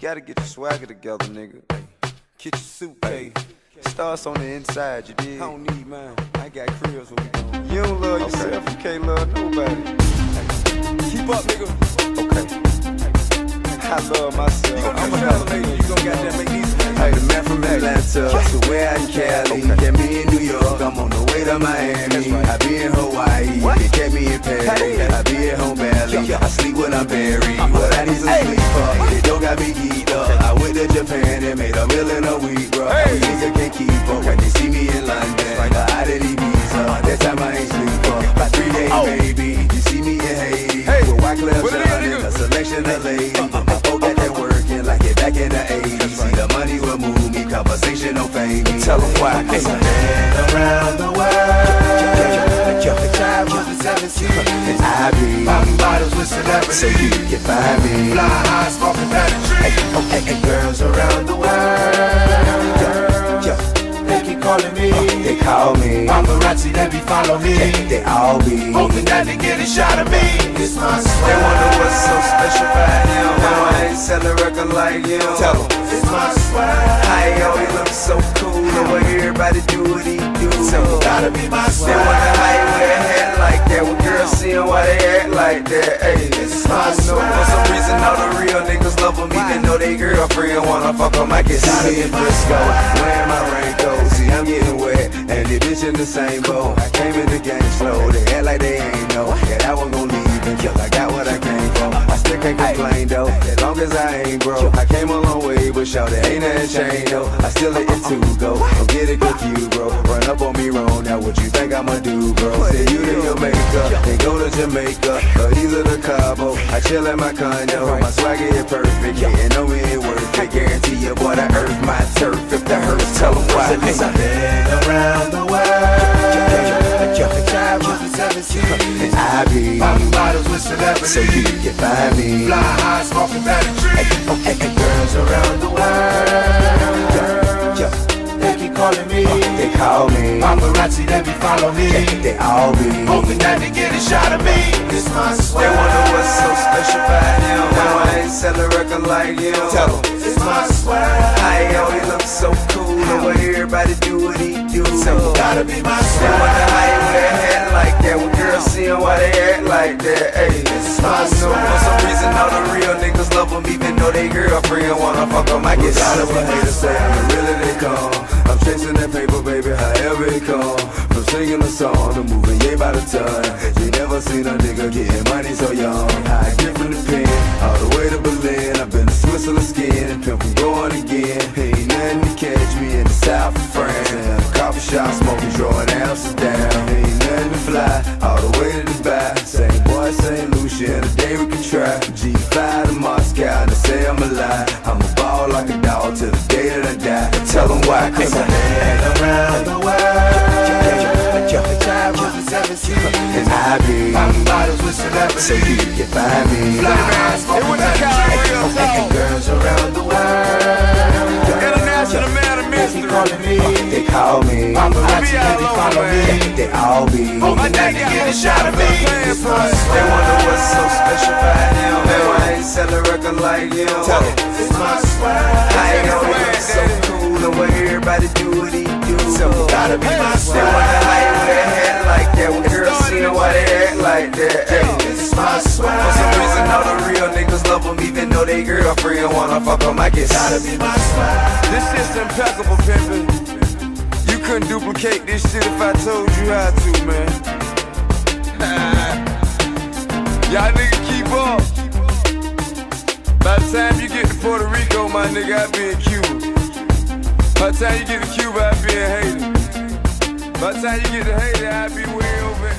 gotta get your swagger together, nigga. Get your suitcase. Starts on the inside, you dig? I don't need mine. I got cribs where we going. You don't love yourself, you can't love nobody. Keep up, nigga. Okay. I love myself. I'm a hell of a nigga. You gon' goddamn make these. Hey, the man from Atlanta, to where I in Cali. Get me in New York, I'm on the way to Miami. I be in Hawaii, they get me in Paris. I be at home barely, I sleep when I'm buried. What I need some sleep for, they don't got me geeked up. I went to Japan and made $1 million a week, bro. Niggas can't keep up when they see me in London. Out of Ibiza, that time I ain't sleep for about 3 days, baby. You see me in Haiti, with white clubs shining, a selection of ladies. I folk that they're working like it back in the 80s. See the money will move me, conversation don't fade me. Tell them why. Cause I've been around the world. Child was the 17. I be popping bottles with celebrities, so you can find me. Fly high, smoking Patrick. Hey, girls around the world. They keep calling me. They call me. Paparazzi, they be follow me. They all be hoping that they get a shot of me. It's my swag. They wonder what's so special about him. How I ain't selling record like him. Tell them it's my swag. I always look so cool. The way everybody do what he do. So gotta be my swag. They wonder how he wear a hat like that. When girls see him, why they act like that. Hey, it's my swag. For some reason, all the real niggas love him, even though they girlfriend wanna fuck him. I can see me in Frisco, wearing my raincoat. See, I'm getting wet, and the bitch in the same boat. I came in the game slow, they act like they ain't know that I wasn't gon' leave until I got what I came for. I still can't complain though, as long as I ain't broke. I came a long way, but shout it ain't nothing changed though. I still let it to go, don't get it confused, bro. Run up on me wrong, now what you think I'ma do, bro? Say you to your makeup, then go to Jamaica, or either to Cabo. I chill at my condo, my swagger is perfect, and know me ain't worth it. Guarantee you, boy, I earth my turf. If that hurts, tell them why. Cause I've been around the world. Child was the 17. I be popping bottles with celebrities, so you can find me. Fly high, smoking Patrick. Girls around the world. They keep calling me. They call me. Paparazzi, they be follow me. They all be hoping that they get a shot of me. It's my swag. They wonder what's so special about him. How I ain't selling record like him. Tell them it's my swag. I always look so cool. The way everybody do what he do. So gotta be my swag. They wonder how he wear a hat like that. When girls see him, why they act like that. Hey, it's my swag. For some reason, all the real niggas love him, even though they girlfriend wanna fuck him. I get out of what haters say, I'm really they come. I'm chasing that paper, baby, however it come. From singing a song to moving yay by the ton. You never seen a nigga getting money so young. I get from the pen, all the way to Berlin. I've been to Switzerland skiing and pimp from going again. Ain't nothing to catch me in the south of France. And a coffee shop smoking, drawing Amsterdam. Ain't nothing to fly, all the way to Dubai. Same boy, St. Lucia, a day we can try. G5 to Moscow, and they say I'm alive. I'm a ball like a dog till the day that I die. Tell them why, cause I've been around the world. Child was the 17. And I be popping bottles with celebrities, so you can find me. Fly high, smoking Patrick. Girls around the world. International man of mystery. They calling me. They call me. Paparazzi, they be follow me. They all be hoping that they get a shot of me. They wonder what's so special about him. How I ain't selling record like him. Tell them it's my swag. I ain't always look so cool. The way everybody do what he do. So gotta be my swag. They wonder how he wear a hat like that. When girls see him, why they act like that. Hey, it's my swag. For some reason, all the real niggas love him, even though they girlfriend wanna fuck him. I guess gotta be my swag. This shit's impeccable, pimpin'. You couldn't duplicate this shit if I told you how to, man. Y'all niggas keep up. By the time you get to Puerto Rico, my nigga, I be in Cuba. By the time you get to Cuba, I be in Haiti. By the time you get to Haiti, I be way over in